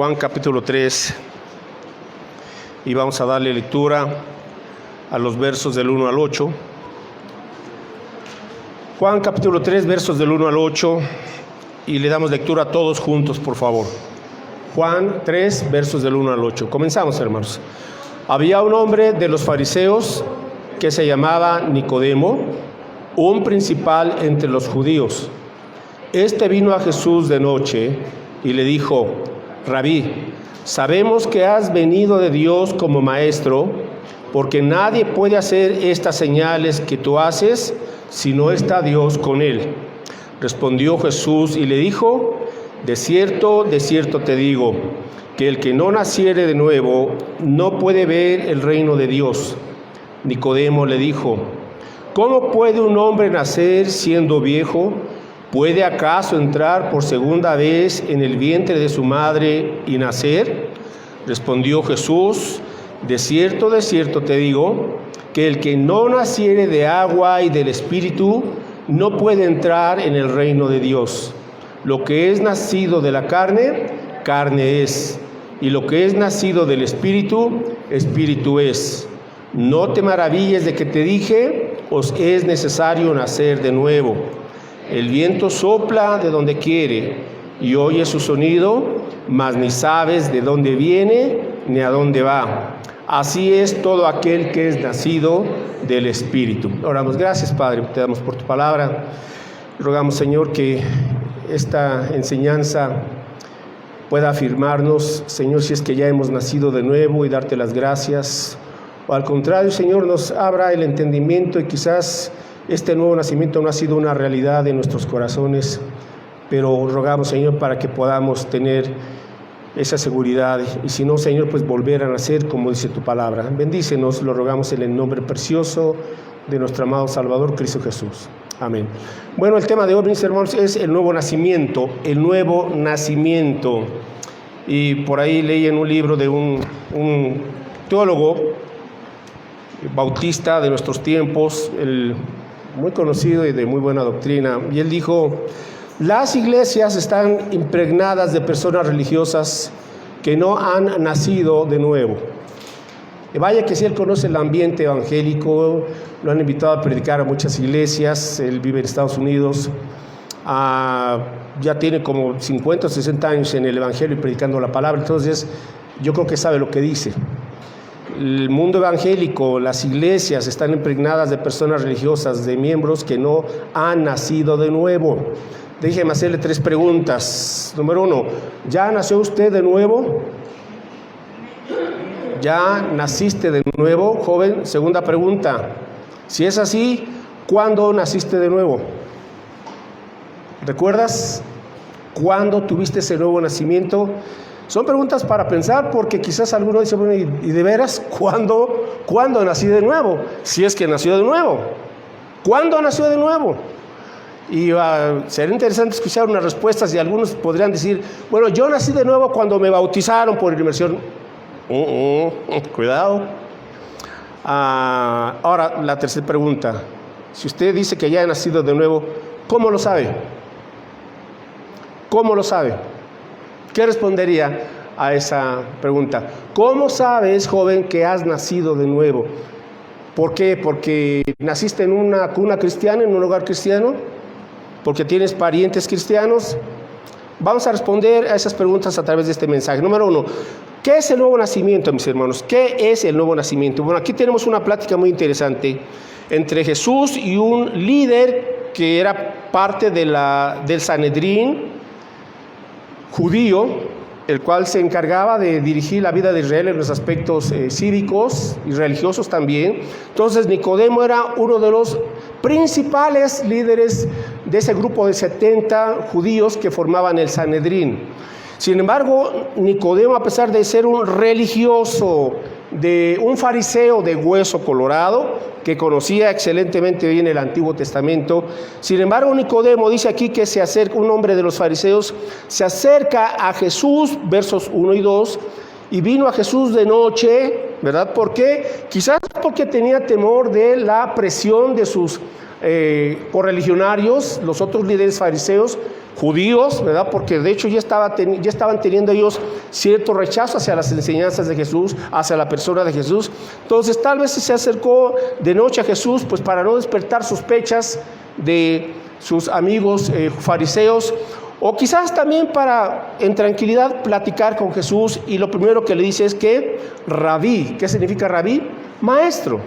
Juan capítulo 3 y vamos a darle lectura a los versos del 1 al 8. Juan capítulo 3, versos del 1 al 8, y le damos lectura a todos juntos, por favor. Juan 3, versos del 1 al 8. Comenzamos, hermanos. Había un hombre de los fariseos que se llamaba Nicodemo, un principal entre los judíos. Este vino a Jesús de noche y le dijo: Rabí, sabemos que has venido de Dios como maestro, porque nadie puede hacer estas señales que tú haces si no está Dios con él. Respondió Jesús y le dijo: de cierto te digo, que el que no naciere de nuevo no puede ver el reino de Dios. Nicodemo le dijo: ¿cómo puede un hombre nacer siendo viejo? ¿Puede acaso entrar por segunda vez en el vientre de su madre y nacer? Respondió Jesús: de cierto te digo, que el que no naciere de agua y del Espíritu no puede entrar en el reino de Dios. Lo que es nacido de la carne, carne es, y lo que es nacido del Espíritu, Espíritu es. No te maravilles de que te dije: os es necesario nacer de nuevo. El viento sopla de donde quiere y oyes su sonido, mas ni sabes de dónde viene ni a dónde va. Así es todo aquel que es nacido del Espíritu. Oramos. Gracias, Padre, te damos por tu palabra. Rogamos, Señor, que esta enseñanza pueda afirmarnos, Señor, si es que ya hemos nacido de nuevo, y darte las gracias. O al contrario, Señor, nos abra el entendimiento y quizás este nuevo nacimiento no ha sido una realidad en nuestros corazones, pero rogamos, Señor, para que podamos tener esa seguridad, y si no, Señor, pues volver a nacer como dice tu palabra. Bendícenos, lo rogamos en el nombre precioso de nuestro amado Salvador, Cristo Jesús. Amén. Bueno, el tema de hoy, mis hermanos, es el nuevo nacimiento, y por ahí leí en un libro de un teólogo bautista de nuestros tiempos, muy conocido y de muy buena doctrina, y él dijo: las iglesias están impregnadas de personas religiosas que no han nacido de nuevo. Y vaya que si él conoce el ambiente evangélico, lo han invitado a predicar a muchas iglesias. Él vive en Estados Unidos, ya tiene como 50 o 60 años en el evangelio y predicando la palabra, entonces yo creo que sabe lo que dice. El mundo evangélico, las iglesias están impregnadas de personas religiosas, de miembros que no han nacido de nuevo. Déjeme hacerle 3 preguntas. Número 1, ¿ya nació usted de nuevo? ¿Ya naciste de nuevo, joven? Segunda pregunta, si es así, ¿cuándo naciste de nuevo? ¿Recuerdas cuándo tuviste ese nuevo nacimiento? Son preguntas para pensar, porque quizás alguno dice: bueno, ¿y de veras cuándo nací de nuevo? Si es que nació de nuevo. ¿Cuándo nació de nuevo? Y sería interesante escuchar unas respuestas, y algunos podrían decir: bueno, yo nací de nuevo cuando me bautizaron por inmersión. Cuidado. Ahora, la tercera pregunta: si usted dice que ya ha nacido de nuevo, ¿cómo lo sabe? ¿Cómo lo sabe? ¿Qué respondería a esa pregunta? ¿Cómo sabes, joven, que has nacido de nuevo? ¿Por qué? ¿Porque naciste en una cuna cristiana, en un hogar cristiano? ¿Porque tienes parientes cristianos? Vamos a responder a esas preguntas a través de este mensaje. Número 1, ¿qué es el nuevo nacimiento, mis hermanos? ¿Qué es el nuevo nacimiento? Bueno, aquí tenemos una plática muy interesante entre Jesús y un líder que era parte del Sanedrín judío, el cual se encargaba de dirigir la vida de Israel en los aspectos cívicos y religiosos también. Entonces Nicodemo era uno de los principales líderes de ese grupo de 70 judíos que formaban el Sanedrín. Sin embargo, Nicodemo, a pesar de ser un religioso, de un fariseo de hueso colorado, que conocía excelentemente bien el Antiguo Testamento, sin embargo, Nicodemo dice aquí que se acerca, un hombre de los fariseos, se acerca a Jesús, versos 1 y 2, y vino a Jesús de noche, ¿verdad? ¿Por qué? Quizás porque tenía temor de la presión de sus correligionarios, los otros líderes fariseos, judíos, ¿verdad? Porque de hecho ya estaban teniendo ellos cierto rechazo hacia las enseñanzas de Jesús, hacia la persona de Jesús. Entonces tal vez se acercó de noche a Jesús, pues para no despertar sospechas de sus amigos fariseos, o quizás también para en tranquilidad platicar con Jesús, y lo primero que le dice es que rabí. ¿Qué significa rabí? Maestro.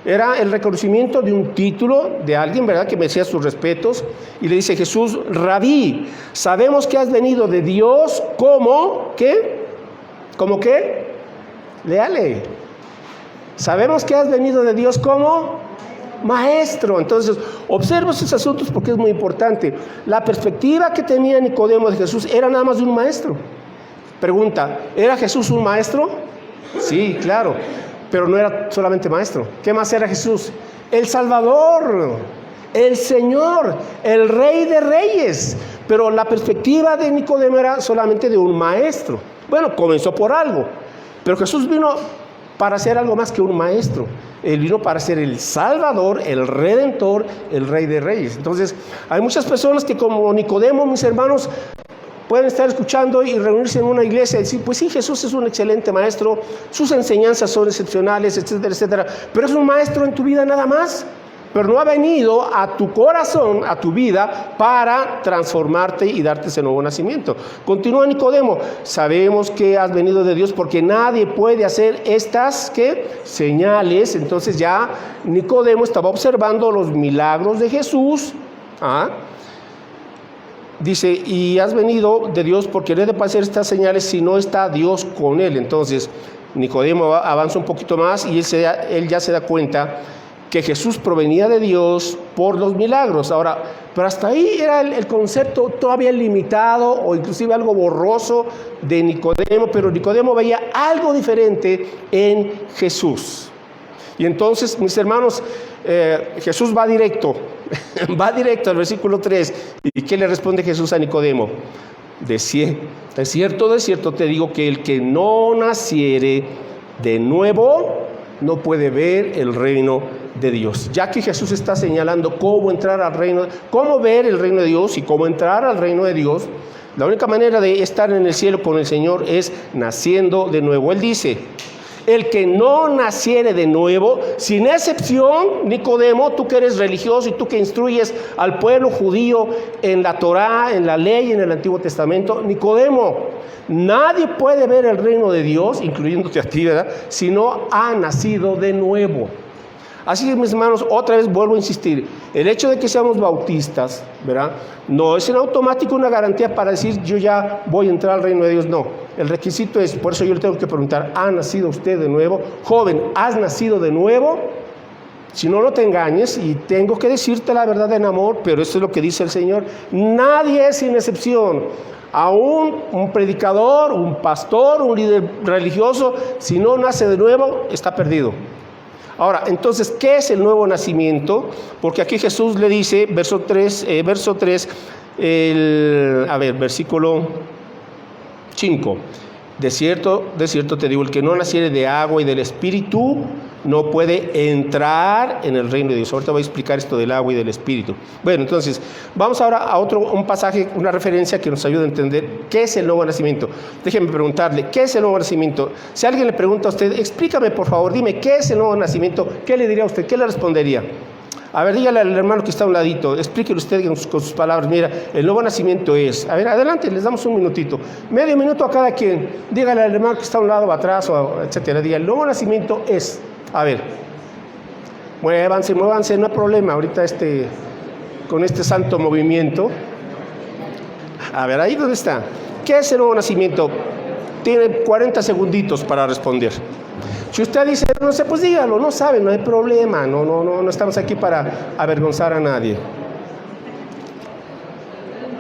Era el reconocimiento de un título de alguien, ¿verdad?, que merecía sus respetos. Y le dice Jesús: rabí, sabemos que has venido de Dios como, ¿qué? ¿Cómo qué? Léale. Sabemos que has venido de Dios como maestro. Entonces, observa esos asuntos porque es muy importante. La perspectiva que tenía Nicodemo de Jesús era nada más de un maestro. Pregunta: ¿era Jesús un maestro? Sí, claro. Pero no era solamente maestro. ¿Qué más era Jesús? El Salvador, el Señor, el Rey de Reyes. Pero la perspectiva de Nicodemo era solamente de un maestro. Bueno, comenzó por algo, pero Jesús vino para ser algo más que un maestro. Él vino para ser el Salvador, el Redentor, el Rey de Reyes. Entonces, hay muchas personas que, como Nicodemo, mis hermanos, pueden estar escuchando y reunirse en una iglesia y decir: pues sí, Jesús es un excelente maestro, sus enseñanzas son excepcionales, etcétera, etcétera, pero es un maestro en tu vida nada más. Pero no ha venido a tu corazón, a tu vida, para transformarte y darte ese nuevo nacimiento. Continúa Nicodemo: sabemos que has venido de Dios porque nadie puede hacer estas, ¿qué?, señales. Entonces ya Nicodemo estaba observando los milagros de Jesús. Dice: y has venido de Dios porque no debe hacer estas señales si no está Dios con él. Entonces Nicodemo avanza un poquito más y él ya se da cuenta que Jesús provenía de Dios por los milagros. Ahora, pero hasta ahí era el concepto todavía limitado o inclusive algo borroso de Nicodemo, pero Nicodemo veía algo diferente en Jesús. Y entonces, mis hermanos, Jesús va directo al versículo 3. ¿Y qué le responde Jesús a Nicodemo? De cierto te digo que el que no naciere de nuevo no puede ver el reino de Dios. Ya que Jesús está señalando cómo entrar al reino, cómo ver el reino de Dios y cómo entrar al reino de Dios, la única manera de estar en el cielo con el Señor es naciendo de nuevo. Él dice: el que no naciere de nuevo, sin excepción, Nicodemo, tú que eres religioso y tú que instruyes al pueblo judío en la Torá, en la ley, en el Antiguo Testamento, Nicodemo, nadie puede ver el reino de Dios, incluyéndote a ti, ¿verdad?, si no ha nacido de nuevo. Así que, mis hermanos, otra vez vuelvo a insistir: el hecho de que seamos bautistas, ¿verdad?, no es en automático una garantía para decir yo ya voy a entrar al reino de Dios. No, el requisito es, por eso yo le tengo que preguntar: ¿ha nacido usted de nuevo? Joven, ¿has nacido de nuevo? Si no, no te engañes, y tengo que decirte la verdad en amor, pero eso es lo que dice el Señor. Nadie es sin excepción. Aún un predicador, un pastor, un líder religioso, si no nace de nuevo, está perdido. Ahora, entonces, ¿qué es el nuevo nacimiento? Porque aquí Jesús le dice, versículo 5: de cierto te digo, el que no naciere de agua y del Espíritu no puede entrar en el reino de Dios. Ahorita voy a explicar esto del agua y del Espíritu. Bueno, entonces, vamos ahora a un pasaje, una referencia que nos ayuda a entender qué es el nuevo nacimiento. Déjenme preguntarle: ¿qué es el nuevo nacimiento? Si alguien le pregunta a usted: explícame por favor, dime, ¿qué es el nuevo nacimiento?, ¿qué le diría a usted? ¿Qué le respondería? A ver, dígale al hermano que está a un ladito, explíquele usted con sus palabras: mira, el nuevo nacimiento es... A ver, adelante, les damos un minutito, medio minuto a cada quien. Dígale al hermano que está a un lado, atrás, o etcétera. Diga: el nuevo nacimiento es... A ver, muévanse, no hay problema ahorita con este santo movimiento. A ver, ahí donde está. ¿Qué es el nuevo nacimiento? Tiene 40 segunditos para responder. Si usted dice: no sé, pues dígalo, no sabe, no hay problema, no estamos aquí para avergonzar a nadie.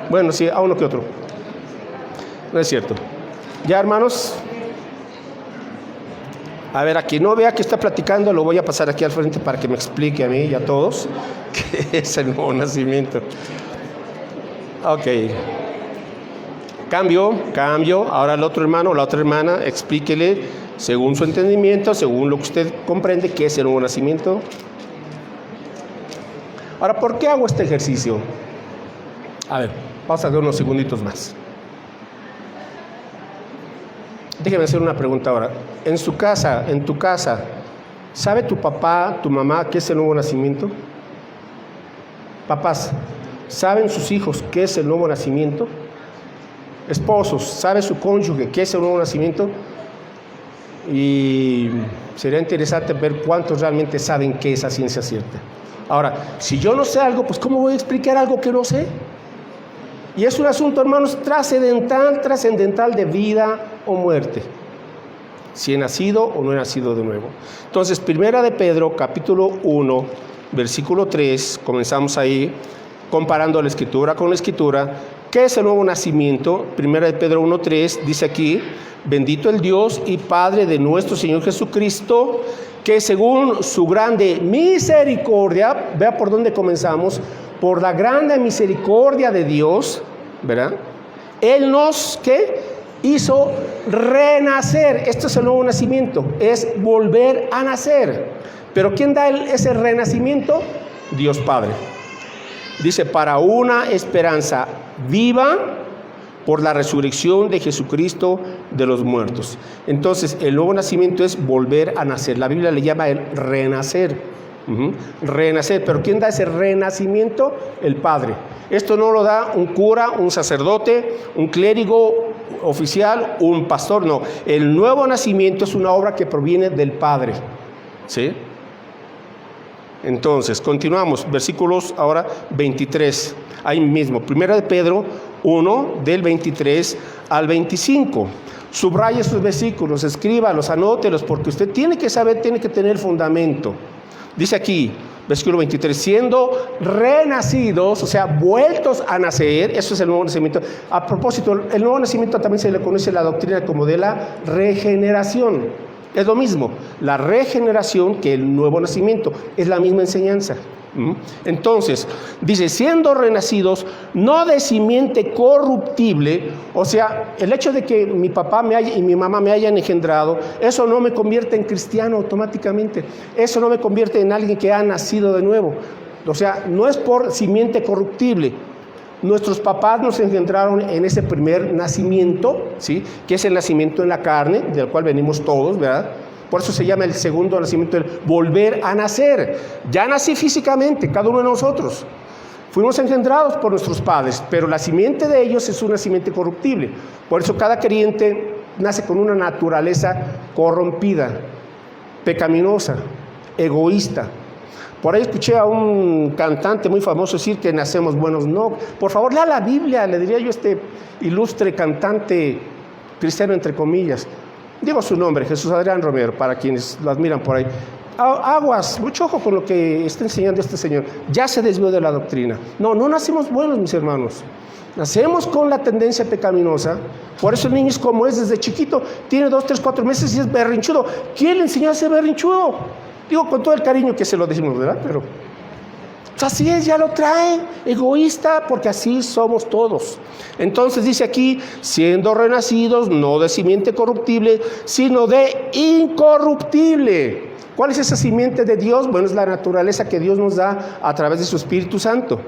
Bueno, sí, a uno que otro. No es cierto. Ya, hermanos. A ver, a quien no vea que está platicando, lo voy a pasar aquí al frente para que me explique a mí y a todos qué es el nuevo nacimiento. Ok. Cambio. Ahora el otro hermano o la otra hermana, explíquele según su entendimiento, según lo que usted comprende, qué es el nuevo nacimiento. Ahora, ¿por qué hago este ejercicio? A ver, vamos a dar unos segunditos más. Déjeme hacer una pregunta ahora. En tu casa, ¿sabe tu papá, tu mamá qué es el nuevo nacimiento? Papás, ¿saben sus hijos qué es el nuevo nacimiento? Esposos, ¿sabe su cónyuge qué es el nuevo nacimiento? Y sería interesante ver cuántos realmente saben qué es a ciencia cierta. Ahora, si yo no sé algo, pues ¿cómo voy a explicar algo que no sé? Y es un asunto, hermanos, trascendental de vida o muerte. Si he nacido o no he nacido de nuevo. Entonces, Primera de Pedro, capítulo 1, versículo 3, comenzamos ahí, comparando la Escritura con la Escritura. ¿Qué es el nuevo nacimiento? Primera de Pedro 1, 3, dice aquí: bendito el Dios y Padre de nuestro Señor Jesucristo, que según su grande misericordia, vea por dónde comenzamos, por la grande misericordia de Dios, ¿verdad? Él nos, ¿qué? Hizo renacer. Esto es el nuevo nacimiento, es volver a nacer. Pero ¿quién da ese renacimiento? Dios Padre. Dice, para una esperanza viva por la resurrección de Jesucristo de los muertos. Entonces, el nuevo nacimiento es volver a nacer. La Biblia le llama el renacer. Renacer. Pero ¿quién da ese renacimiento? El Padre. Esto no lo da un cura, un sacerdote, un clérigo oficial, un pastor, no. El nuevo nacimiento es una obra que proviene del Padre. ¿Sí? Entonces, continuamos, versículos ahora 23, ahí mismo, Primera de Pedro 1, del 23 al 25. Subraya estos versículos, escríbalos, anótelos, porque usted tiene que saber, tiene que tener fundamento. Dice aquí, versículo 23, siendo renacidos, o sea, vueltos a nacer, eso es el nuevo nacimiento. A propósito, el nuevo nacimiento también se le conoce la doctrina como de la regeneración. Es lo mismo, la regeneración que el nuevo nacimiento, es la misma enseñanza. Entonces, dice, siendo renacidos, no de simiente corruptible, o sea, el hecho de que mi papá y mi mamá me hayan engendrado, eso no me convierte en cristiano automáticamente, eso no me convierte en alguien que ha nacido de nuevo, o sea, no es por simiente corruptible. Nuestros papás nos engendraron en ese primer nacimiento, ¿sí? Que es el nacimiento en la carne, del cual venimos todos, ¿verdad? Por eso se llama el segundo nacimiento, el volver a nacer. Ya nací físicamente, cada uno de nosotros. Fuimos engendrados por nuestros padres, pero la simiente de ellos es una simiente corruptible. Por eso cada creyente nace con una naturaleza corrompida, pecaminosa, egoísta. Por ahí escuché a un cantante muy famoso decir que nacemos buenos. No, por favor, lea la Biblia, le diría yo a este ilustre cantante cristiano, entre comillas. Digo su nombre, Jesús Adrián Romero, para quienes lo admiran por ahí. Aguas, mucho ojo con lo que está enseñando este señor. Ya se desvió de la doctrina. No nacemos buenos, mis hermanos. Nacemos con la tendencia pecaminosa. Por eso el niño es como es desde chiquito. Tiene 2, 3, 4 meses y es berrinchudo. ¿Quién le enseñó a ser berrinchudo? Digo con todo el cariño que se lo decimos, ¿verdad? Pero así es, ya lo trae, egoísta, porque así somos todos. Entonces dice aquí, siendo renacidos, no de simiente corruptible, sino de incorruptible. ¿Cuál es esa simiente de Dios? Bueno, es la naturaleza que Dios nos da a través de su Espíritu Santo.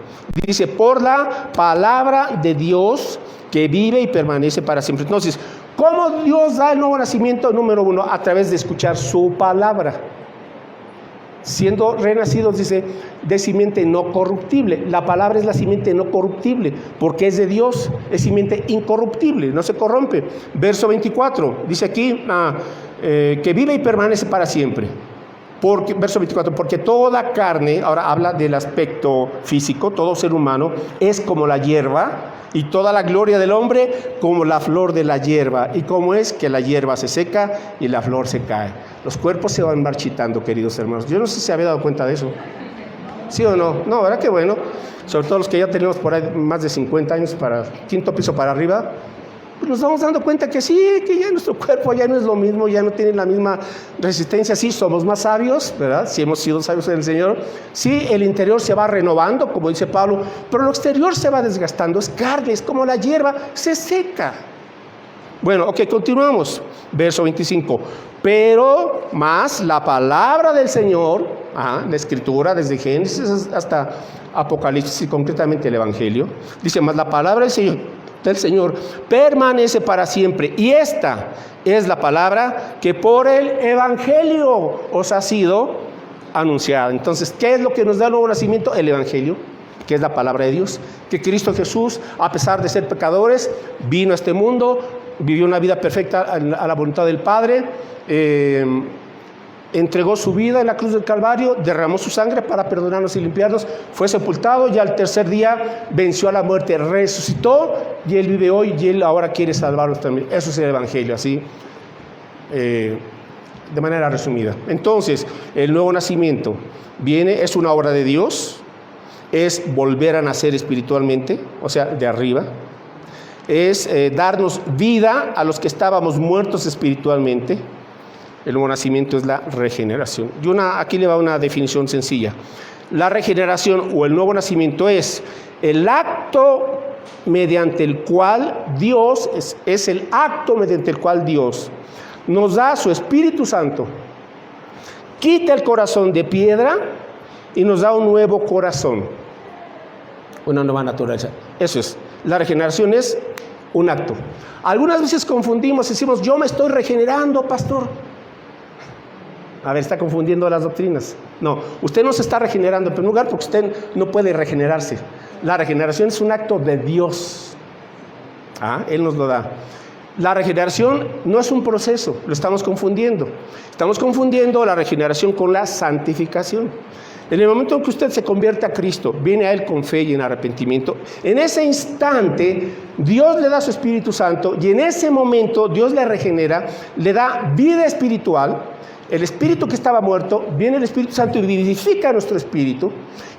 Dice, por la palabra de Dios que vive y permanece para siempre. Entonces, ¿cómo Dios da el nuevo nacimiento? Número 1, a través de escuchar su palabra. Siendo renacidos, dice, de simiente no corruptible. La palabra es la simiente no corruptible, porque es de Dios, es simiente incorruptible, no se corrompe. Verso 24, dice aquí, que vive y permanece para siempre. Verso 24, porque toda carne, ahora habla del aspecto físico, todo ser humano, es como la hierba, y toda la gloria del hombre como la flor de la hierba. ¿Y cómo es? Que la hierba se seca y la flor se cae. Los cuerpos se van marchitando, queridos hermanos. Yo no sé si se había dado cuenta de eso. ¿Sí o no? No, ¿verdad que bueno? Sobre todo los que ya tenemos por ahí más de 50 años, para quinto piso para arriba, pues nos vamos dando cuenta que sí, que ya nuestro cuerpo ya no es lo mismo, ya no tiene la misma resistencia. Sí, somos más sabios, ¿verdad? Sí, hemos sido sabios en el Señor. Sí, el interior se va renovando, como dice Pablo, pero lo exterior se va desgastando. Es carne, es como la hierba, se seca. Bueno, ok, continuamos. Verso 25. Pero más la palabra del Señor, la escritura desde Génesis hasta Apocalipsis y concretamente el Evangelio, dice, más la palabra del Señor permanece para siempre. Y esta es la palabra que por el Evangelio os ha sido anunciada. Entonces, ¿qué es lo que nos da el nuevo nacimiento? El Evangelio, que es la palabra de Dios. Que Cristo Jesús, a pesar de ser pecadores, vino a este mundo, vivió una vida perfecta a la voluntad del Padre, entregó su vida en la cruz del Calvario, derramó su sangre para perdonarnos y limpiarnos, fue sepultado y al tercer día venció a la muerte, resucitó y Él vive hoy y Él ahora quiere salvarnos también. Eso es el Evangelio, así de manera resumida. Entonces, el nuevo nacimiento es una obra de Dios, es volver a nacer espiritualmente, o sea, de arriba, es darnos vida a los que estábamos muertos espiritualmente. El nuevo nacimiento es la regeneración. Y aquí le va una definición sencilla. La regeneración o el nuevo nacimiento es el acto mediante el cual Dios, es el acto mediante el cual Dios nos da su Espíritu Santo, quita el corazón de piedra y nos da un nuevo corazón, una nueva naturaleza. Eso es, la regeneración es un acto. Algunas veces confundimos, decimos, yo me estoy regenerando, pastor. A ver, está confundiendo las doctrinas. No, usted no se está regenerando en primer lugar porque usted no puede regenerarse. La regeneración es un acto de Dios. Él nos lo da. La regeneración no es un proceso, lo estamos confundiendo. Estamos confundiendo la regeneración con la santificación. En el momento en que usted se convierte a Cristo, viene a Él con fe y en arrepentimiento, en ese instante Dios le da su Espíritu Santo y en ese momento Dios le regenera, le da vida espiritual. El espíritu que estaba muerto, viene el Espíritu Santo y vivifica nuestro espíritu,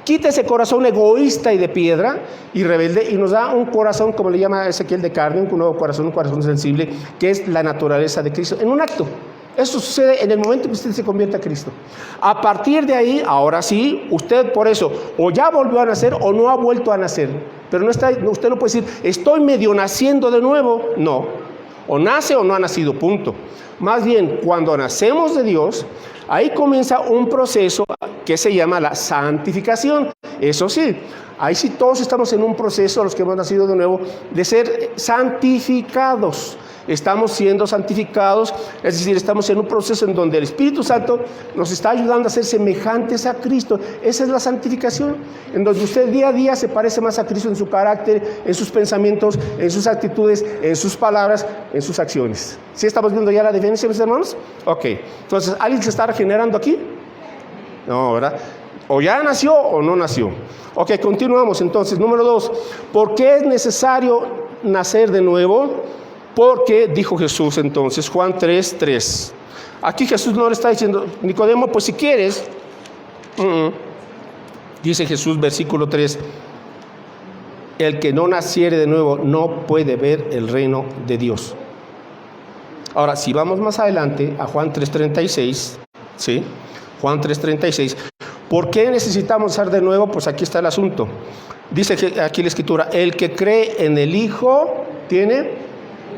quita ese corazón egoísta y de piedra y rebelde y nos da un corazón, como le llama Ezequiel, de carne, un nuevo corazón, un corazón sensible, que es la naturaleza de Cristo, en un acto. Eso sucede en el momento que usted se convierte a Cristo. A partir de ahí, ahora sí, usted por eso o ya volvió a nacer o no ha vuelto a nacer. Pero usted no puede decir, estoy medio naciendo de nuevo. No, o nace o no ha nacido, punto. Más bien, cuando nacemos de Dios, ahí comienza un proceso que se llama la santificación. Eso sí, ahí sí todos estamos en un proceso, los que hemos nacido de nuevo, de ser santificados. Estamos siendo santificados, es decir, estamos en un proceso en donde el Espíritu Santo nos está ayudando a ser semejantes a Cristo. Esa es la santificación, en donde usted día a día se parece más a Cristo en su carácter, en sus pensamientos, en sus actitudes, en sus palabras, en sus acciones. ¿Sí estamos viendo ya la diferencia, mis hermanos? Ok, entonces, ¿alguien se está regenerando aquí? No, ¿verdad? O ya nació o no nació. Ok, continuamos entonces. Número 2, ¿por qué es necesario nacer de nuevo? Porque, dijo Jesús entonces, Juan 3:3. Aquí Jesús no le está diciendo, Nicodemo, pues si quieres, dice Jesús, versículo 3, el que no naciere de nuevo no puede ver el reino de Dios. Ahora, si vamos más adelante a Juan 3:36, ¿sí? Juan 3:36, ¿por qué necesitamos ser de nuevo? Pues aquí está el asunto. Dice aquí la Escritura, el que cree en el Hijo tiene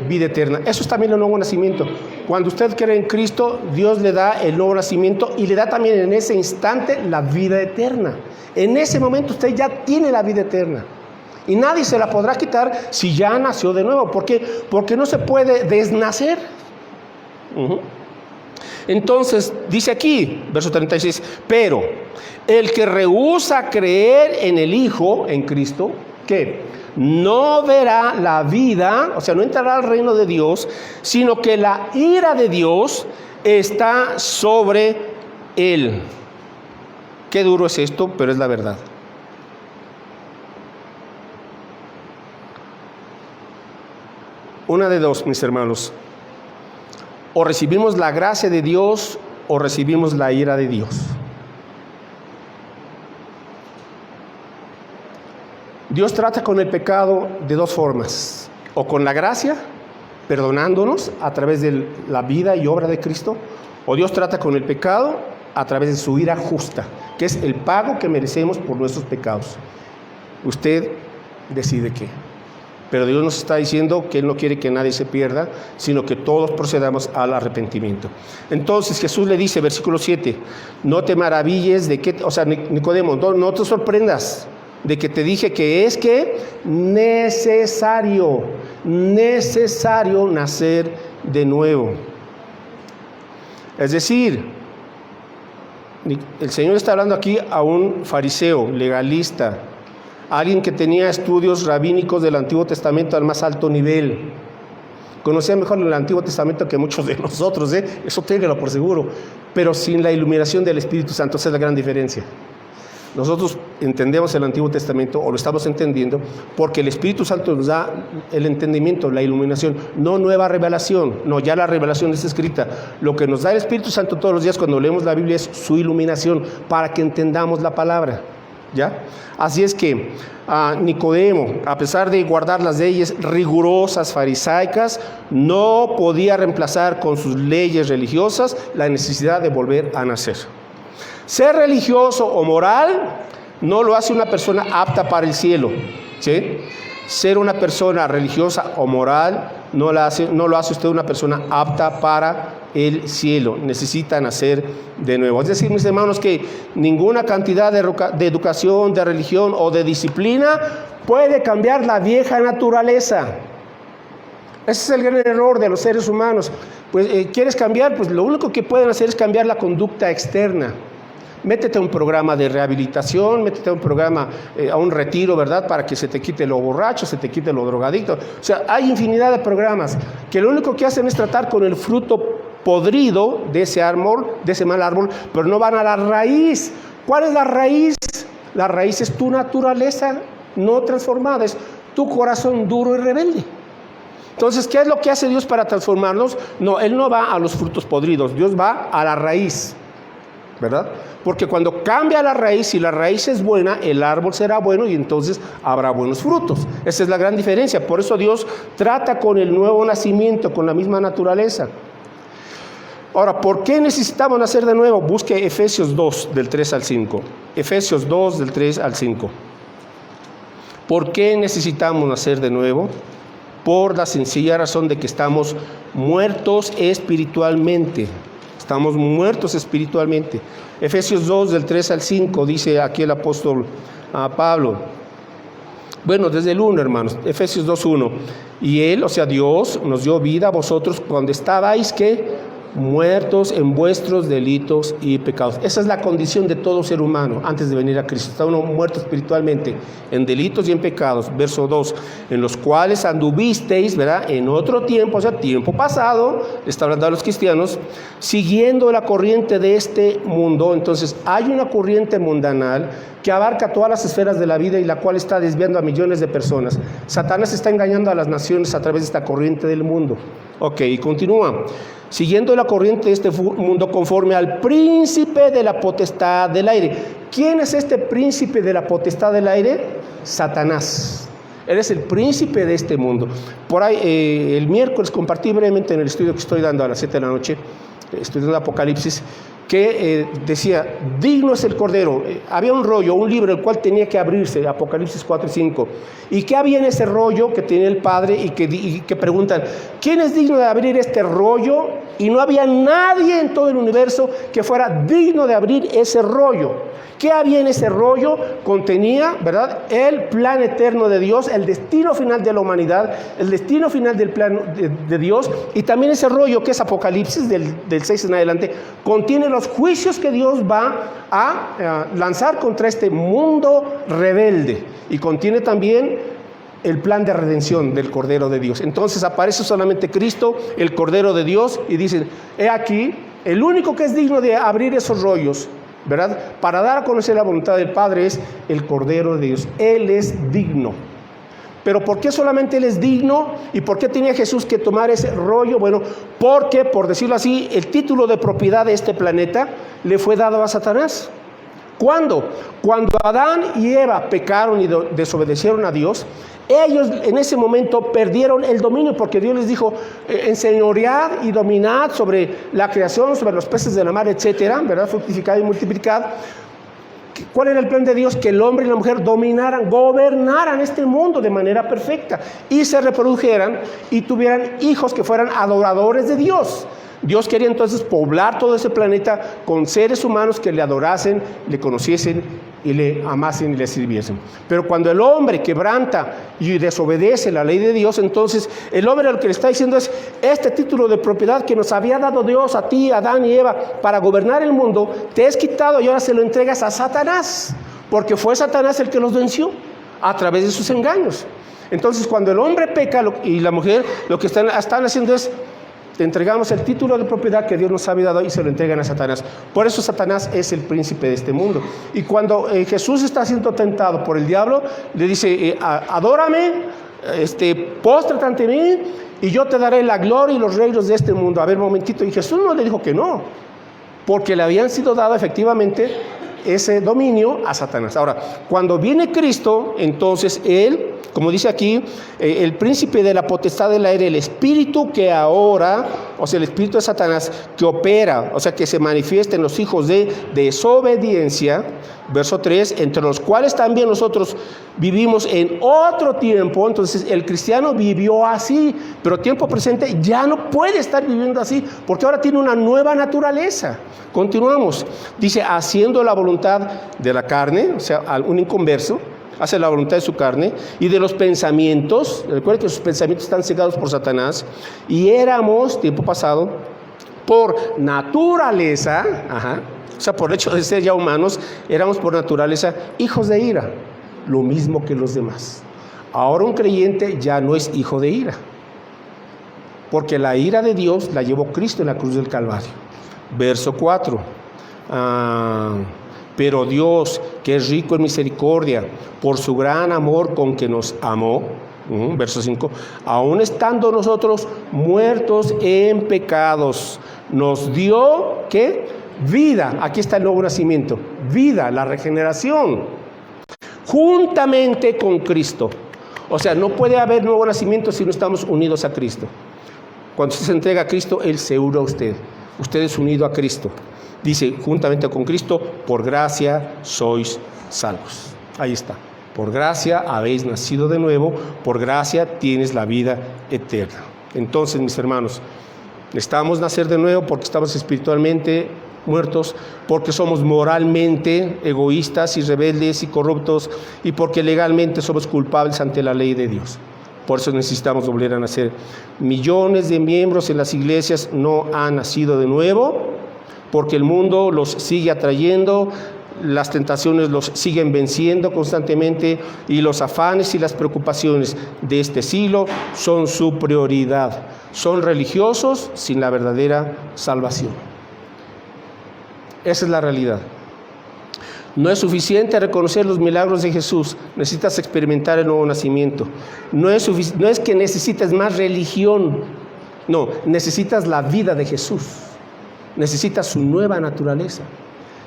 vida eterna. Eso es también el nuevo nacimiento. Cuando usted cree en Cristo, Dios le da el nuevo nacimiento y le da también en ese instante la vida eterna. En ese momento usted ya tiene la vida eterna y nadie se la podrá quitar si ya nació de nuevo. ¿Por qué? Porque no se puede desnacer. Entonces, dice aquí, verso 36, pero el que rehúsa creer en el Hijo, en Cristo, ¿qué? No verá la vida, o sea, no entrará al reino de Dios, sino que la ira de Dios está sobre él. Qué duro es esto, pero es la verdad. Una de dos, mis hermanos. O recibimos la gracia de Dios o recibimos la ira de Dios. Dios trata con el pecado de dos formas, o con la gracia, perdonándonos a través de la vida y obra de Cristo, o Dios trata con el pecado a través de su ira justa, que es el pago que merecemos por nuestros pecados. Usted decide qué. Pero Dios nos está diciendo que Él no quiere que nadie se pierda, sino que todos procedamos al arrepentimiento. Entonces Jesús le dice, versículo 7, no te maravilles de que, o sea, Nicodemo, no te sorprendas de que te dije que es que necesario nacer de nuevo. Es decir, el Señor está hablando aquí a un fariseo, legalista, alguien que tenía estudios rabínicos del Antiguo Testamento al más alto nivel. Conocía mejor el Antiguo Testamento que muchos de nosotros, eso téngalo por seguro, pero sin la iluminación del Espíritu Santo. Esa es la gran diferencia. Nosotros entendemos el Antiguo Testamento, o lo estamos entendiendo, porque el Espíritu Santo nos da el entendimiento, la iluminación, no nueva revelación, no, ya la revelación está escrita. Lo que nos da el Espíritu Santo todos los días cuando leemos la Biblia es su iluminación, para que entendamos la palabra, ¿ya? Así es que Nicodemo, a pesar de guardar las leyes rigurosas farisaicas, no podía reemplazar con sus leyes religiosas la necesidad de volver a nacer. Ser religioso o moral no lo hace una persona apta para el cielo, ¿sí? Ser una persona religiosa o moral no lo hace usted una persona apta para el cielo. Necesita nacer de nuevo. Es decir, mis hermanos, que ninguna cantidad de educación, de religión o de disciplina puede cambiar la vieja naturaleza. Ese es el gran error de los seres humanos. Pues, ¿quieres cambiar? Pues lo único que pueden hacer es cambiar la conducta externa. Métete a un programa de rehabilitación, métete a un programa, a un retiro, ¿verdad? Para que se te quite lo borracho, se te quite lo drogadicto. O sea, hay infinidad de programas que lo único que hacen es tratar con el fruto podrido de ese árbol, de ese mal árbol, pero no van a la raíz. ¿Cuál es la raíz? La raíz es tu naturaleza no transformada, es tu corazón duro y rebelde. Entonces, ¿qué es lo que hace Dios para transformarnos? No, Él no va a los frutos podridos, Dios va a la raíz, ¿verdad? Porque cuando cambia la raíz, y la raíz es buena, el árbol será bueno y entonces habrá buenos frutos. Esa es la gran diferencia. Por eso Dios trata con el nuevo nacimiento, con la misma naturaleza. Ahora, ¿por qué necesitamos nacer de nuevo? Busque Efesios 2, del 3 al 5. Efesios 2, del 3 al 5. ¿Por qué necesitamos nacer de nuevo? Por la sencilla razón de que estamos muertos espiritualmente. Estamos muertos espiritualmente. Efesios 2, del 3 al 5, dice aquí el apóstol Pablo. Bueno, desde el 1, hermanos, Efesios 2, 1. Y Él, o sea, Dios, nos dio vida a vosotros cuando estabais, ¿qué? Muertos en vuestros delitos y pecados. Esa es la condición de todo ser humano antes de venir a Cristo. Está uno muerto espiritualmente en delitos y en pecados. Verso 2, en los cuales anduvisteis, ¿verdad? En otro tiempo, o sea, tiempo pasado, está hablando a los cristianos, siguiendo la corriente de este mundo. Entonces, hay una corriente mundanal que abarca todas las esferas de la vida y la cual está desviando a millones de personas. Satanás está engañando a las naciones a través de esta corriente del mundo. Ok, y continúa. Siguiendo la corriente de este mundo conforme al príncipe de la potestad del aire. ¿Quién es este príncipe de la potestad del aire? Satanás. Él es el príncipe de este mundo. Por ahí, el miércoles compartí brevemente en el estudio que estoy dando a las 7 de la noche, estudiando Apocalipsis, que decía, digno es el Cordero. Había un rollo, un libro, el cual tenía que abrirse, Apocalipsis 4 y 5. ¿Y qué había en ese rollo que tenía el Padre? Y que preguntan, ¿quién es digno de abrir este rollo? Y no había nadie en todo el universo que fuera digno de abrir ese rollo. ¿Qué había en ese rollo? Contenía, ¿verdad?, el plan eterno de Dios, el destino final de la humanidad, el destino final del plan de Dios, y también ese rollo que es Apocalipsis del 6 en adelante, contiene los juicios que Dios va a lanzar contra este mundo rebelde, y contiene también el plan de redención del Cordero de Dios. Entonces aparece solamente Cristo, el Cordero de Dios, y dicen, he aquí, el único que es digno de abrir esos rollos, ¿verdad?, para dar a conocer la voluntad del Padre, es el Cordero de Dios. Él es digno. Pero ¿por qué solamente Él es digno? ¿Y por qué tenía Jesús que tomar ese rollo? Bueno, porque, por decirlo así, el título de propiedad de este planeta le fue dado a Satanás. ¿Cuándo? Cuando Adán y Eva pecaron y desobedecieron a Dios, ellos en ese momento perdieron el dominio, porque Dios les dijo, enseñoread y dominad sobre la creación, sobre los peces de la mar, etcétera, ¿verdad? Fructificad y multiplicad. ¿Cuál era el plan de Dios? Que el hombre y la mujer gobernaran este mundo de manera perfecta y se reprodujeran y tuvieran hijos que fueran adoradores de Dios. Dios quería entonces poblar todo ese planeta con seres humanos que le adorasen, le conociesen y le amasen y le sirviesen. Pero cuando el hombre quebranta y desobedece la ley de Dios, entonces el hombre lo que le está diciendo es: este título de propiedad que nos había dado Dios a ti, Adán y Eva, para gobernar el mundo, te es quitado y ahora se lo entregas a Satanás, porque fue Satanás el que los venció a través de sus engaños. Entonces, cuando el hombre peca y la mujer, lo que están haciendo es: te entregamos el título de propiedad que Dios nos había dado y se lo entregan a Satanás. Por eso Satanás es el príncipe de este mundo. Y cuando Jesús está siendo tentado por el diablo, le dice: adórame, póstrate ante mí y yo te daré la gloria y los reinos de este mundo. A ver, un momentito. Y Jesús no le dijo que no, porque le habían sido dado efectivamente ese dominio a Satanás. Ahora, cuando viene Cristo, entonces Él, como dice aquí, el príncipe de la potestad del aire, el espíritu que ahora, o sea, el espíritu de Satanás que opera, o sea, que se manifiesta en los hijos de desobediencia, verso 3, entre los cuales también nosotros vivimos en otro tiempo. Entonces el cristiano vivió así, pero tiempo presente ya no puede estar viviendo así, porque ahora tiene una nueva naturaleza. Continuamos, dice: haciendo la voluntad de la carne, o sea, un inconverso hace la voluntad de su carne y de los pensamientos. Recuerden que sus pensamientos están cegados por Satanás. Y éramos, tiempo pasado, por naturaleza, o sea, por hecho de ser ya humanos, éramos por naturaleza hijos de ira, lo mismo que los demás. Ahora un creyente ya no es hijo de ira, porque la ira de Dios la llevó Cristo en la cruz del Calvario. Verso 4. Pero Dios, que es rico en misericordia, por su gran amor con que nos amó, verso 5, aun estando nosotros muertos en pecados, nos dio, ¿qué? Vida. Aquí está el nuevo nacimiento, vida, la regeneración, juntamente con Cristo. O sea, no puede haber nuevo nacimiento si no estamos unidos a Cristo. Cuando usted se entrega a Cristo, Él se une a usted. Usted es unido a Cristo. Dice: juntamente con Cristo, por gracia sois salvos. Ahí está. Por gracia habéis nacido de nuevo, por gracia tienes la vida eterna. Entonces, mis hermanos, necesitamos nacer de nuevo porque estamos espiritualmente muertos, porque somos moralmente egoístas y rebeldes y corruptos, y porque legalmente somos culpables ante la ley de Dios. Por eso necesitamos volver a nacer. Millones de miembros en las iglesias no han nacido de nuevo, porque el mundo los sigue atrayendo, las tentaciones los siguen venciendo constantemente y los afanes y las preocupaciones de este siglo son su prioridad. Son religiosos sin la verdadera salvación. Esa es la realidad. No es suficiente reconocer los milagros de Jesús, necesitas experimentar el nuevo nacimiento. No es que necesites más religión, no, necesitas la vida de Jesús. Necesita su nueva naturaleza.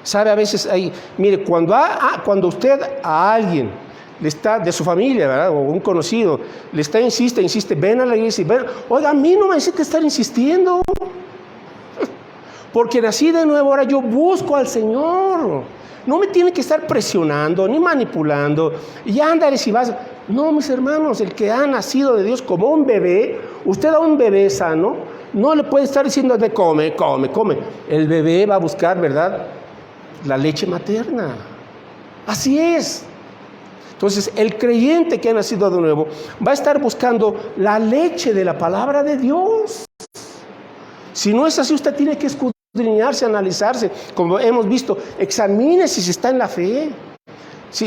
Sabe, a veces mire, cuando usted a alguien le está, de su familia, ¿verdad?, o un conocido, le está insiste, ven a la iglesia y ven, oiga, a mí no me necesita estar insistiendo, porque nací de nuevo, ahora yo busco al Señor. No me tiene que estar presionando, ni manipulando, y ándale si vas. No, mis hermanos, el que ha nacido de Dios como un bebé, usted a un bebé sano, no le puede estar diciendo de come. El bebé va a buscar, ¿verdad?, la leche materna. Así es. Entonces, el creyente que ha nacido de nuevo va a estar buscando la leche de la palabra de Dios. Si no es así, usted tiene que escudriñarse, analizarse. Como hemos visto, examine si está en la fe. Si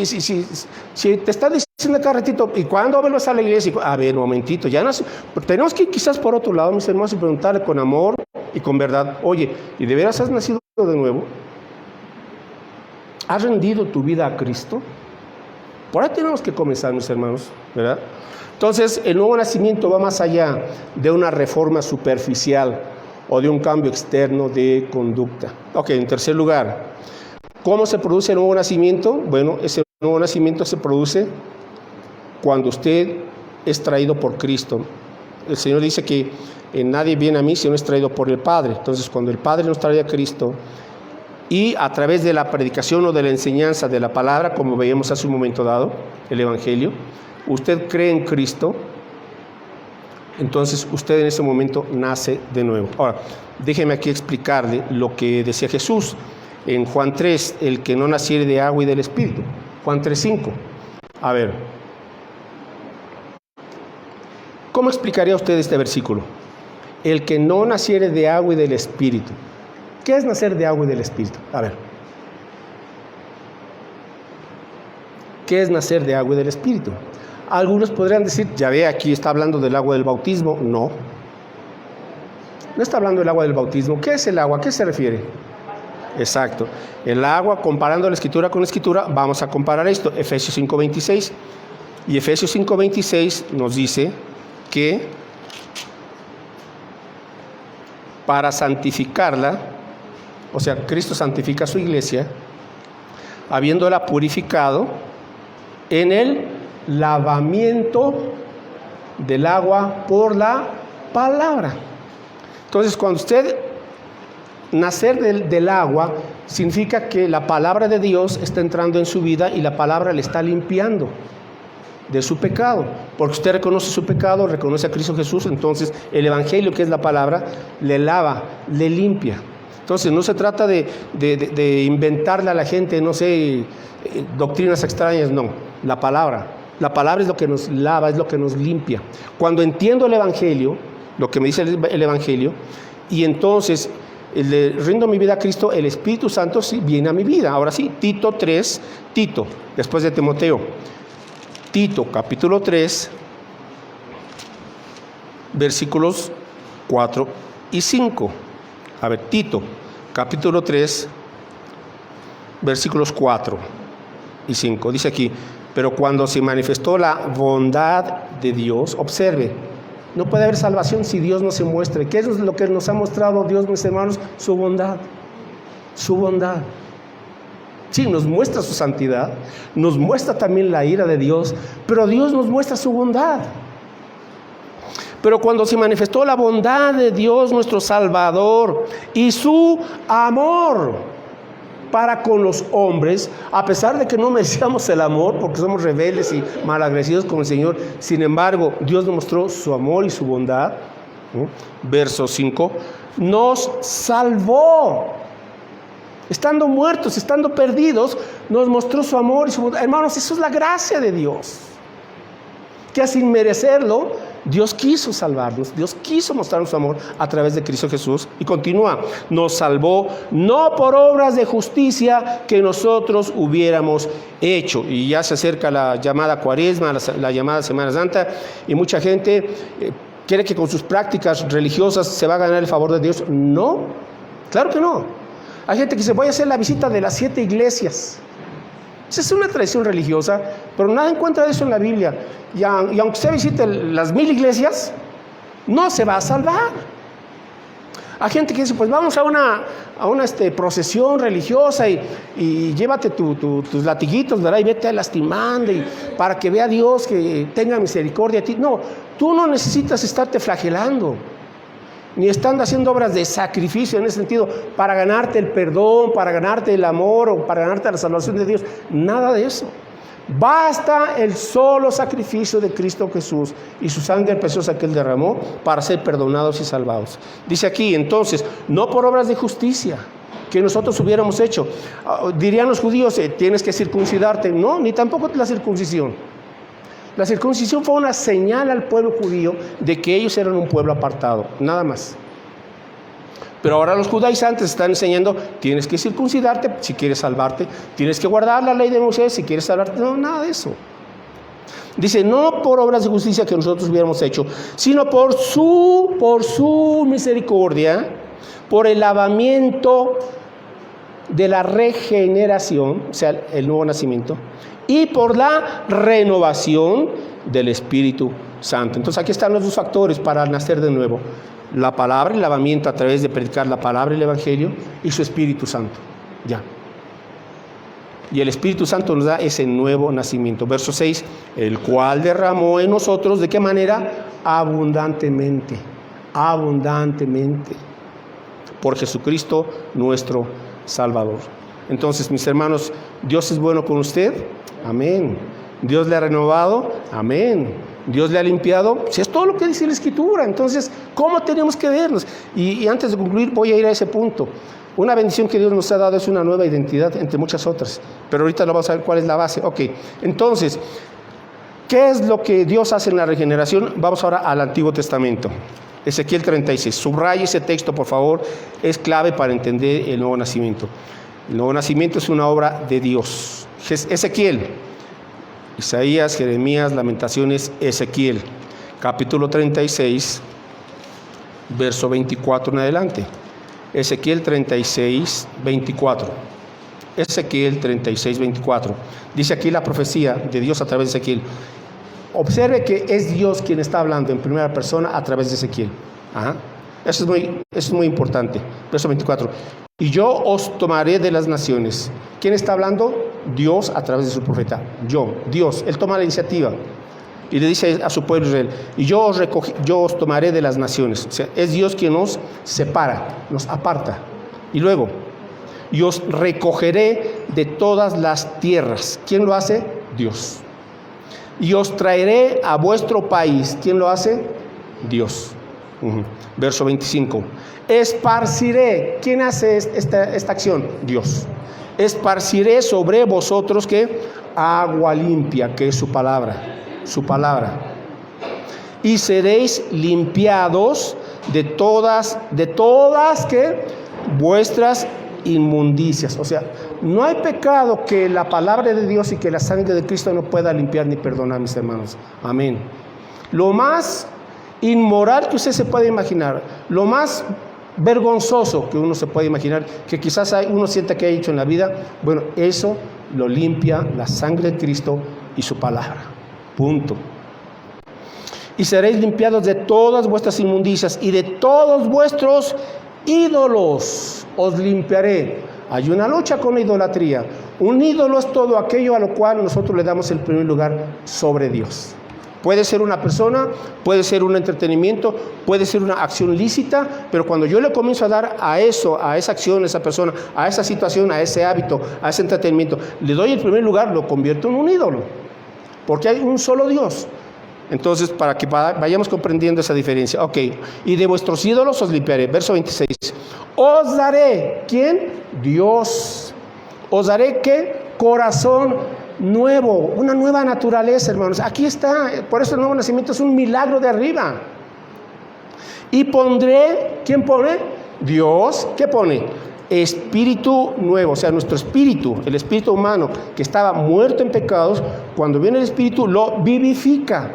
te está diciendo cada ratito, ¿y cuándo vuelves a la iglesia? A ver, un momentito, ya nació. Tenemos que ir quizás por otro lado, mis hermanos, y preguntarle con amor y con verdad: oye, ¿y de veras has nacido de nuevo? ¿Has rendido tu vida a Cristo? Por ahí tenemos que comenzar, mis hermanos, ¿verdad? Entonces, el nuevo nacimiento va más allá de una reforma superficial o de un cambio externo de conducta. Ok, en tercer lugar, ¿cómo se produce el nuevo nacimiento? Bueno, ese nuevo nacimiento se produce cuando usted es traído por Cristo. El Señor dice que nadie viene a mí si no es traído por el Padre. Entonces, cuando el Padre nos trae a Cristo, y a través de la predicación o de la enseñanza de la palabra, como veíamos hace un momento dado, el Evangelio, usted cree en Cristo, entonces usted en ese momento nace de nuevo. Ahora, déjeme aquí explicarle lo que decía Jesús en Juan 3, el que no naciere de agua y del Espíritu. Juan 3:5. A ver, ¿cómo explicaría usted este versículo? El que no naciere de agua y del Espíritu. ¿Qué es nacer de agua y del Espíritu? A ver. ¿Qué es nacer de agua y del Espíritu? Algunos podrían decir, ya ve, aquí está hablando del agua del bautismo. No. No está hablando del agua del bautismo. ¿Qué es el agua? ¿A qué se refiere? Exacto. El agua, comparando la Escritura con la Escritura, vamos a comparar esto. Efesios 5:26. Y Efesios 5:26 nos dice que para santificarla, o sea, Cristo santifica a su iglesia, habiéndola purificado en el lavamiento del agua por la palabra. Entonces, cuando usted nacer del agua, significa que la palabra de Dios está entrando en su vida y la palabra le está limpiando de su pecado, porque usted reconoce su pecado, reconoce a Cristo Jesús, entonces el Evangelio, que es la palabra, le lava, le limpia. Entonces no se trata de inventarle a la gente, no sé, doctrinas extrañas, no, la palabra es lo que nos lava, es lo que nos limpia. Cuando entiendo el Evangelio, lo que me dice el Evangelio, y entonces le rindo mi vida a Cristo, el Espíritu Santo sí viene a mi vida. Ahora sí, Tito 3, Tito, después de Timoteo, Tito capítulo 3, versículos 4 y 5. A ver, Tito capítulo 3, versículos 4 y 5. Dice aquí, pero cuando se manifestó la bondad de Dios, observe, no puede haber salvación si Dios no se muestre. ¿Qué es lo que nos ha mostrado Dios, mis hermanos? Su bondad. Su bondad. Sí, nos muestra su santidad, nos muestra también la ira de Dios, pero Dios nos muestra su bondad. Pero cuando se manifestó la bondad de Dios, nuestro Salvador, y su amor para con los hombres, a pesar de que no merecíamos el amor, porque somos rebeldes y malagradecidos con el Señor, sin embargo, Dios nos mostró su amor y su bondad. Verso 5, nos salvó. Estando muertos, estando perdidos, nos mostró su amor y su bondad. Hermanos, eso es la gracia de Dios, que sin merecerlo, Dios quiso salvarnos, Dios quiso mostrarnos su amor a través de Cristo Jesús. Y continúa, nos salvó no por obras de justicia que nosotros hubiéramos hecho. Y ya se acerca la llamada Cuaresma, la llamada Semana Santa, y mucha gente quiere que con sus prácticas religiosas se va a ganar el favor de Dios. No, claro que no. Hay gente que dice, voy a hacer la visita de las 7 iglesias. Esa es una tradición religiosa, pero nada encuentra de eso en la Biblia. Y aunque usted visite las 1000 iglesias, no se va a salvar. Hay gente que dice, pues vamos a una procesión religiosa y llévate tus latiguitos, ¿verdad? Y vete lastimando para que vea Dios que tenga misericordia a ti. No, tú no necesitas estarte flagelando, ni estando haciendo obras de sacrificio en ese sentido, para ganarte el perdón, para ganarte el amor o para ganarte la salvación de Dios. Nada de eso. Basta el solo sacrificio de Cristo Jesús y su sangre preciosa que Él derramó para ser perdonados y salvados. Dice aquí, entonces, no por obras de justicia que nosotros hubiéramos hecho. Dirían los judíos, tienes que circuncidarte. No, ni tampoco la circuncisión. La circuncisión fue una señal al pueblo judío de que ellos eran un pueblo apartado, nada más. Pero ahora los judaizantes están enseñando, tienes que circuncidarte si quieres salvarte, tienes que guardar la ley de Moisés si quieres salvarte. No, nada de eso. Dice, no por obras de justicia que nosotros hubiéramos hecho, sino por su misericordia, por el lavamiento de la regeneración, o sea, el nuevo nacimiento, y por la renovación del Espíritu Santo. Entonces aquí están los dos factores para nacer de nuevo: la palabra, el lavamiento a través de predicar la palabra y el Evangelio, y su Espíritu Santo. Ya. Y el Espíritu Santo nos da ese nuevo nacimiento. Verso 6, el cual derramó en nosotros, ¿de qué manera? Abundantemente, abundantemente, por Jesucristo nuestro Salvador. Entonces, mis hermanos, ¿Dios es bueno con usted? Amén. ¿Dios le ha renovado? Amén. ¿Dios le ha limpiado? Si es todo lo que dice la Escritura. Entonces, ¿cómo tenemos que vernos? Y antes de concluir, voy a ir a ese punto. Una bendición que Dios nos ha dado es una nueva identidad, entre muchas otras. Pero ahorita lo vamos a ver cuál es la base. Ok, entonces, ¿qué es lo que Dios hace en la regeneración? Vamos ahora al Antiguo Testamento. Ezequiel 36. Subraya ese texto, por favor. Es clave para entender el nuevo nacimiento. El nuevo nacimiento es una obra de Dios. Ezequiel, Isaías, Jeremías, Lamentaciones, Ezequiel, capítulo 36, verso 24 en adelante. Ezequiel 36, 24. Ezequiel 36, 24. Dice aquí la profecía de Dios a través de Ezequiel. Observe que es Dios quien está hablando en primera persona a través de Ezequiel. Eso es muy importante. Verso 24. Y yo os tomaré de las naciones. ¿Quién está hablando? Dios a través de su profeta. Dios. Él toma la iniciativa y le dice a su pueblo Israel: y yo os tomaré de las naciones. O sea, es Dios quien nos separa, nos aparta. Y luego, y os recogeré de todas las tierras. ¿Quién lo hace? Dios. Y os traeré a vuestro país. ¿Quién lo hace? Dios. Verso 25. Esparciré. ¿Quién hace esta acción? Dios. Esparciré sobre vosotros ¿qué? Agua limpia, que es su palabra. Su palabra. Y seréis limpiados de todas ¿qué? Vuestras inmundicias. O sea, no hay pecado que la palabra de Dios y que la sangre de Cristo no pueda limpiar ni perdonar, mis hermanos. Amén. Lo más inmoral que usted se puede imaginar, lo más vergonzoso que uno se puede imaginar, que quizás uno sienta que ha hecho en la vida, bueno, eso lo limpia la sangre de Cristo y su palabra. Punto. Y seréis limpiados de todas vuestras inmundicias y de todos vuestros ídolos os limpiaré. Hay una lucha con la idolatría. Un ídolo es todo aquello a lo cual nosotros le damos el primer lugar sobre Dios. Puede ser una persona, puede ser un entretenimiento, puede ser una acción lícita, pero cuando yo le comienzo a dar a eso, a esa acción, a esa persona, a esa situación, a ese hábito, a ese entretenimiento, le doy el primer lugar, lo convierto en un ídolo, porque hay un solo Dios. Entonces, para que vayamos comprendiendo esa diferencia. Ok, y de vuestros ídolos os limpiaré. Verso 26. Os daré, ¿quién? Dios. Os daré, ¿qué? Corazón nuevo, una nueva naturaleza, hermanos. Aquí está, por eso el nuevo nacimiento es un milagro de arriba. Y pondré, ¿quién pone? Dios. ¿Qué pone? Espíritu nuevo, o sea, nuestro espíritu, el espíritu humano que estaba muerto en pecados, cuando viene el espíritu lo vivifica.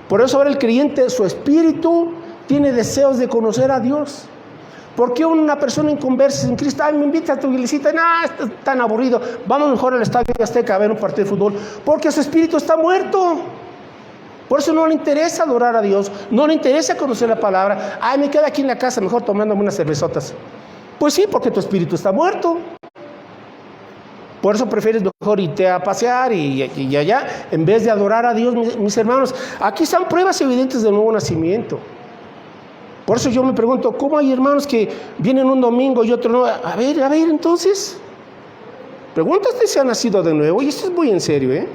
Por eso ahora el creyente, su espíritu tiene deseos de conocer a Dios. ¿Por qué una persona inconversa en Cristo, me invita a tu iglesita? No, está tan aburrido, vamos mejor al Estadio Azteca a ver un partido de fútbol? Porque su espíritu está muerto. Por eso no le interesa adorar a Dios, no le interesa conocer la palabra. Me quedo aquí en la casa mejor tomándome unas cervezotas. Pues sí, porque tu espíritu está muerto. Por eso prefieres mejor irte a pasear y allá, en vez de adorar a Dios, mis hermanos. Aquí están pruebas evidentes del nuevo nacimiento. Por eso yo me pregunto, ¿cómo hay hermanos que vienen un domingo y otro no? A ver, entonces. Pregúntate si ha nacido de nuevo, y esto es muy en serio, ¿eh?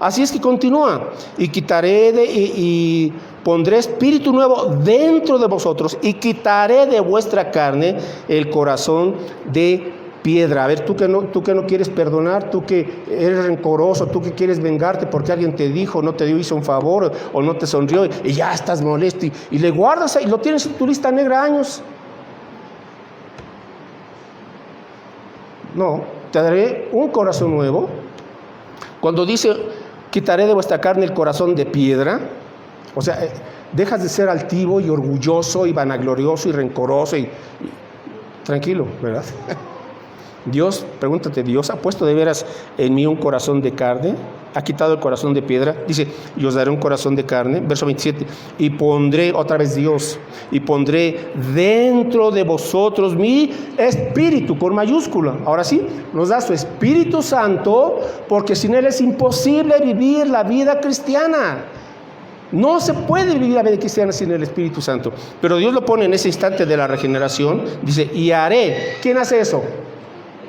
Así es que continúa. Y quitaré y pondré espíritu nuevo dentro de vosotros, y quitaré de vuestra carne el corazón de piedra. A ver, tú que no quieres perdonar, tú que eres rencoroso, tú que quieres vengarte porque alguien te dijo, no te hizo un favor o no te sonrió y ya estás molesto y le guardas ahí, lo tienes en tu lista negra años. No, te daré un corazón nuevo. Cuando dice quitaré de vuestra carne el corazón de piedra, o sea, dejas de ser altivo y orgulloso y vanaglorioso y rencoroso y tranquilo, ¿verdad? Dios, pregúntate, ¿Dios ha puesto de veras en mí un corazón de carne? ¿Ha quitado el corazón de piedra? Dice, y os daré un corazón de carne. Verso 27, y pondré, otra vez Dios, y pondré dentro de vosotros mi espíritu, con mayúscula. Ahora sí, nos da su Espíritu Santo, porque sin Él es imposible vivir la vida cristiana. No se puede vivir la vida cristiana sin el Espíritu Santo. Pero Dios lo pone en ese instante de la regeneración. Dice, y haré. ¿Quién hace eso?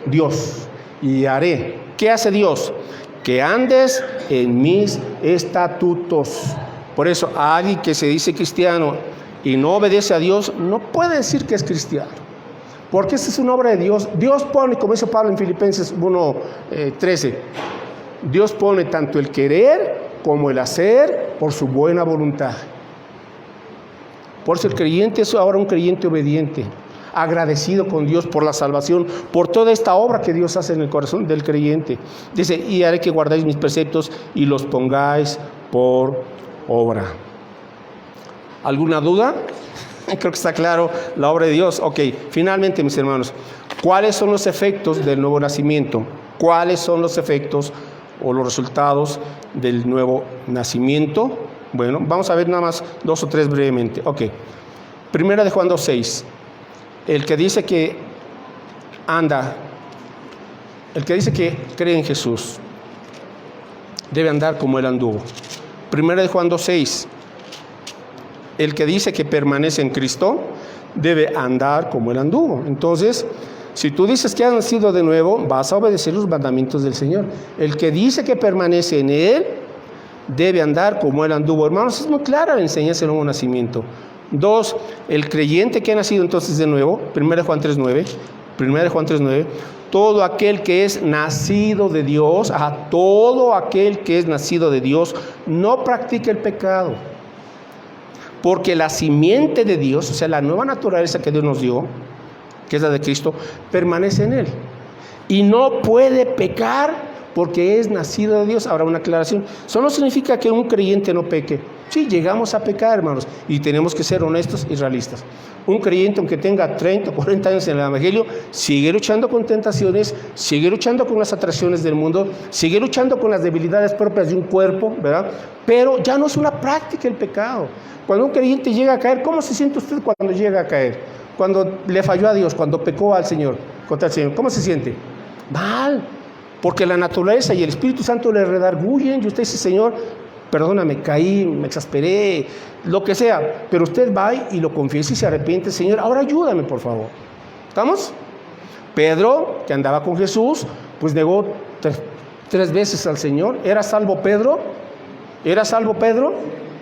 Dios. Y haré. ¿Qué hace Dios? Que andes en mis estatutos. Por eso, a alguien que se dice cristiano y no obedece a Dios, no puede decir que es cristiano. Porque esta es una obra de Dios. Dios pone, como dice Pablo en Filipenses 1:13, Dios pone tanto el querer como el hacer por su buena voluntad. Por eso el creyente es ahora un creyente obediente, agradecido con Dios por la salvación, por toda esta obra que Dios hace en el corazón del creyente. Dice, y haré que guardéis mis preceptos y los pongáis por obra. ¿Alguna duda? Creo que está claro la obra de Dios. Ok, finalmente, mis hermanos, ¿cuáles son los efectos del nuevo nacimiento? ¿Cuáles son los efectos o los resultados del nuevo nacimiento? Bueno, vamos a ver nada más 2 o 3 brevemente. Ok, primera de Juan 2:6. El que dice que cree en Jesús, debe andar como Él anduvo. Primera de Juan 2:6. El que dice que permanece en Cristo, debe andar como Él anduvo. Entonces, si tú dices que has nacido de nuevo, vas a obedecer los mandamientos del Señor. El que dice que permanece en Él, debe andar como Él anduvo. Hermanos, es muy clara la enseñanza del nuevo nacimiento. 2, el creyente que ha nacido entonces de nuevo, 1 Juan 3:9, todo aquel que es nacido de Dios, todo aquel que es nacido de Dios, no practica el pecado. Porque la simiente de Dios, o sea, la nueva naturaleza que Dios nos dio, que es la de Cristo, permanece en Él. Y no puede pecar porque es nacido de Dios. Ahora, una aclaración. Eso no significa que un creyente no peque. Sí, llegamos a pecar, hermanos, y tenemos que ser honestos y realistas. Un creyente, aunque tenga 30 o 40 años en el Evangelio, sigue luchando con tentaciones, sigue luchando con las atracciones del mundo, sigue luchando con las debilidades propias de un cuerpo, ¿verdad? Pero ya no es una práctica el pecado. Cuando un creyente llega a caer, ¿cómo se siente usted cuando llega a caer? Cuando le falló a Dios, cuando pecó al Señor, contra el Señor, ¿cómo se siente? Mal, porque la naturaleza y el Espíritu Santo le redarguyen y usted dice, Señor, perdóname, caí, me exasperé, lo que sea, pero usted va y lo confiesa y se arrepiente, Señor, ahora ayúdame, por favor. ¿Estamos? Pedro, que andaba con Jesús, pues negó tres veces al Señor. ¿Era salvo Pedro? ¿Era salvo Pedro?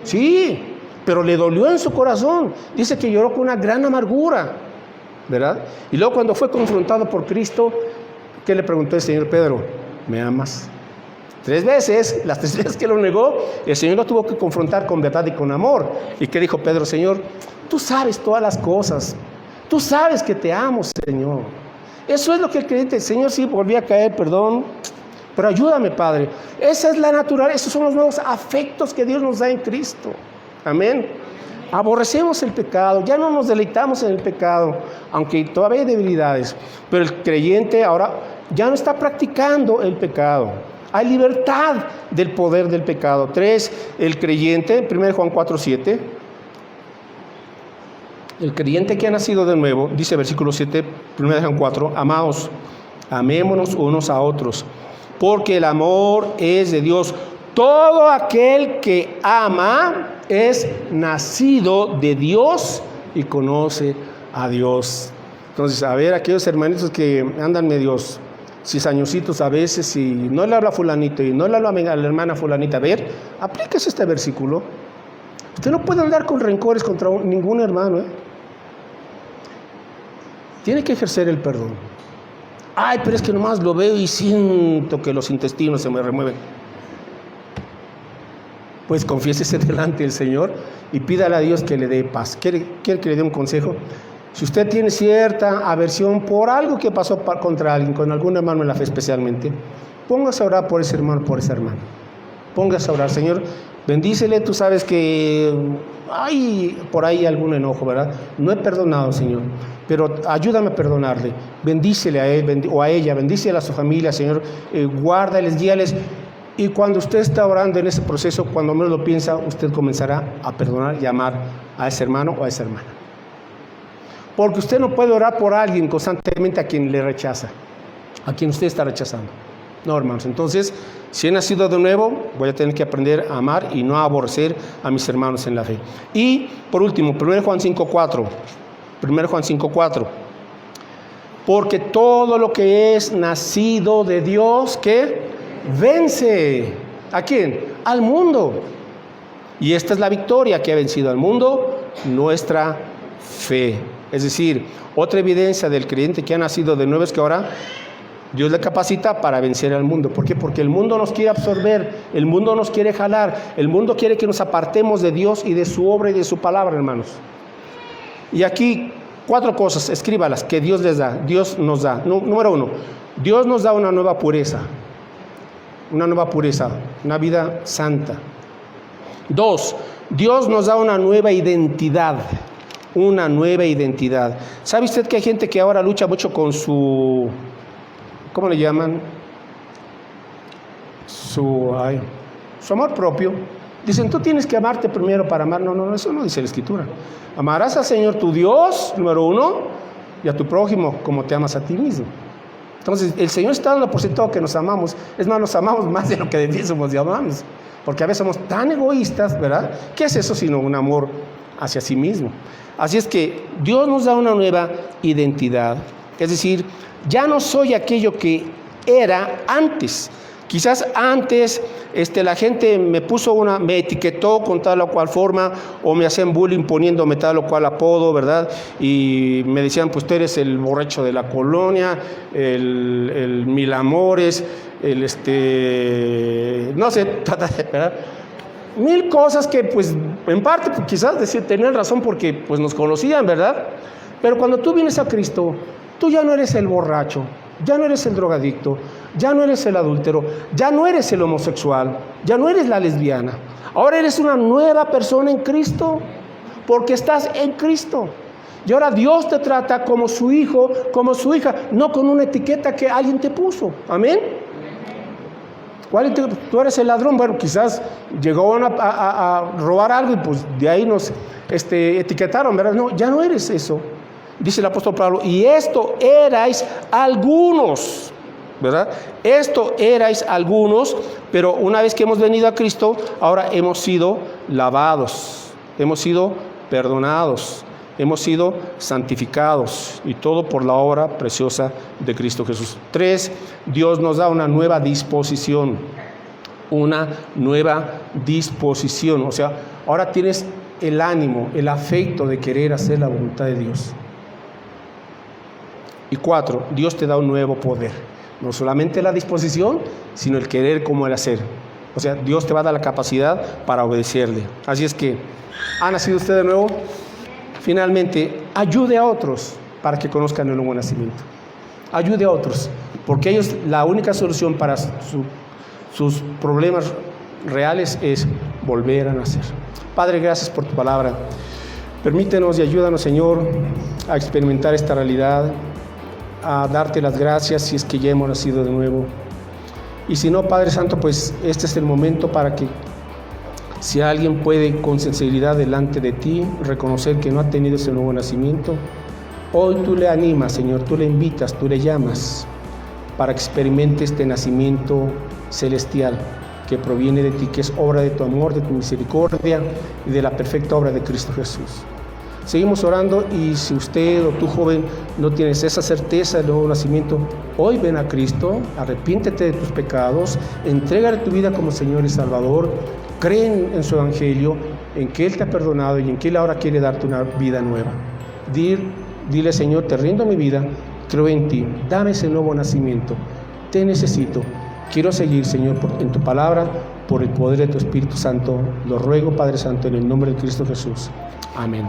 Sí, pero le dolió en su corazón. Dice que lloró con una gran amargura, ¿verdad? Y luego cuando fue confrontado por Cristo, ¿qué le preguntó el Señor? Pedro, ¿me amas? 3 veces, las 3 veces que lo negó, el Señor lo tuvo que confrontar con verdad y con amor. ¿Y qué dijo Pedro? Señor, tú sabes todas las cosas, tú sabes que te amo, Señor. Eso es lo que el creyente, Señor, sí, volví a caer, perdón, pero ayúdame, Padre. Esa es la naturaleza, esos son los nuevos afectos que Dios nos da en Cristo. Amén. Aborrecemos el pecado, ya no nos deleitamos en el pecado, aunque todavía hay debilidades, pero el creyente ahora ya no está practicando el pecado. Hay libertad del poder del pecado. 3, el creyente, 1 Juan 4:7, el creyente que ha nacido de nuevo, dice versículo 7, 1 Juan 4, amados, amémonos unos a otros, porque el amor es de Dios. Todo aquel que ama es nacido de Dios y conoce a Dios. Entonces, a ver, aquellos hermanitos que andan medios cizañositos a veces y no le habla a fulanito y no le habla a la hermana fulanita, a ver, aplíquese este versículo. Usted no puede andar con rencores contra ningún hermano, Tiene que ejercer el perdón. Ay, pero es que nomás lo veo y siento que los intestinos se me remueven. Pues confiésese delante del Señor y pídale a Dios que le dé paz. ¿Quiere que le dé un consejo? Si usted tiene cierta aversión por algo que pasó contra alguien, con algún hermano en la fe especialmente, póngase a orar por ese hermano, por esa hermana. Póngase a orar, Señor, bendícele. Tú sabes que hay por ahí algún enojo, ¿verdad? No he perdonado, Señor, pero ayúdame a perdonarle. Bendícele a él o a ella, bendícele a su familia, Señor, guárdales, guíales. Y cuando usted está orando en ese proceso, cuando menos lo piensa, usted comenzará a perdonar y amar a ese hermano o a esa hermana. Porque usted no puede orar por alguien constantemente a quien le rechaza, a quien usted está rechazando. No, hermanos. Entonces, si he nacido de nuevo, voy a tener que aprender a amar y no a aborrecer a mis hermanos en la fe. Y, por último, 1 Juan 5:4. 1 Juan 5:4. Porque todo lo que es nacido de Dios, ¿qué? Vence. ¿A quién? Al mundo. Y esta es la victoria que ha vencido al mundo, nuestra fe. Es decir, otra evidencia del creyente que ha nacido de nuevo es que ahora Dios le capacita para vencer al mundo. ¿Por qué? Porque el mundo nos quiere absorber, el mundo nos quiere jalar, el mundo quiere que nos apartemos de Dios y de su obra y de su palabra, hermanos. Y aquí 4 cosas, escríbalas, que Dios les da, Dios nos da. Número 1, Dios nos da una nueva pureza, una vida santa. 2, Dios nos da una nueva identidad. ¿Sabe usted que hay gente que ahora lucha mucho con su, ¿cómo le llaman? Su amor propio. Dicen, tú tienes que amarte primero para amar. No, eso no dice la Escritura. Amarás al Señor tu Dios, número 1, y a tu prójimo como te amas a ti mismo. Entonces, el Señor está dando por sentado que nos amamos. Es más, nos amamos más de lo que debiésemos de amarnos. Porque a veces somos tan egoístas, ¿verdad? ¿Qué es eso sino un amor hacia sí mismo? Así es que Dios nos da una nueva identidad. Es decir, ya no soy aquello que era antes. Quizás antes la gente me etiquetó con tal o cual forma, o me hacían bullying poniéndome tal o cual apodo, ¿verdad? Y me decían, pues tú eres el borracho de la colonia, el mil amores, no sé, ¿verdad? Mil cosas que pues en parte quizás tenían razón porque pues nos conocían, ¿verdad? Pero cuando tú vienes a Cristo, tú ya no eres el borracho, ya no eres el drogadicto, ya no eres el adúltero, ya no eres el homosexual, ya no eres la lesbiana. Ahora eres una nueva persona en Cristo, porque estás en Cristo. Y ahora Dios te trata como su hijo, como su hija, no con una etiqueta que alguien te puso. Amén. Tú eres el ladrón. Bueno, quizás llegó a robar algo y pues de ahí nos etiquetaron, ¿verdad? No, ya no eres eso. Dice el apóstol Pablo, y esto erais algunos, ¿verdad? Esto erais algunos, pero una vez que hemos venido a Cristo, ahora hemos sido lavados, hemos sido perdonados, hemos sido santificados, y todo por la obra preciosa de Cristo Jesús. 3, Dios nos da una nueva disposición, o sea, ahora tienes el ánimo, el afecto de querer hacer la voluntad de Dios. Y 4, Dios te da un nuevo poder, no solamente la disposición, sino el querer como el hacer. O sea, Dios te va a dar la capacidad para obedecerle. Así es que, ¿ha nacido usted de nuevo? Finalmente, ayude a otros para que conozcan el nuevo nacimiento. Ayude a otros, porque ellos, la única solución para sus problemas reales es volver a nacer. Padre, gracias por tu palabra. Permítenos y ayúdanos, Señor, a experimentar esta realidad, a darte las gracias si es que ya hemos nacido de nuevo. Y si no, Padre Santo, pues este es el momento para que, si alguien puede con sinceridad delante de ti reconocer que no ha tenido ese nuevo nacimiento, hoy tú le animas, Señor, tú le invitas, tú le llamas para que experimente este nacimiento celestial que proviene de ti, que es obra de tu amor, de tu misericordia y de la perfecta obra de Cristo Jesús. Seguimos orando, y si usted o tú, joven, no tienes esa certeza del nuevo nacimiento, hoy ven a Cristo, arrepiéntete de tus pecados, entrégale tu vida como Señor y Salvador, cree en su Evangelio, en que Él te ha perdonado y en que Él ahora quiere darte una vida nueva. Dile, Señor, te rindo mi vida, creo en ti, dame ese nuevo nacimiento, te necesito, quiero seguir, Señor, en tu palabra, por el poder de tu Espíritu Santo. Lo ruego, Padre Santo, en el nombre de Cristo Jesús. Amén.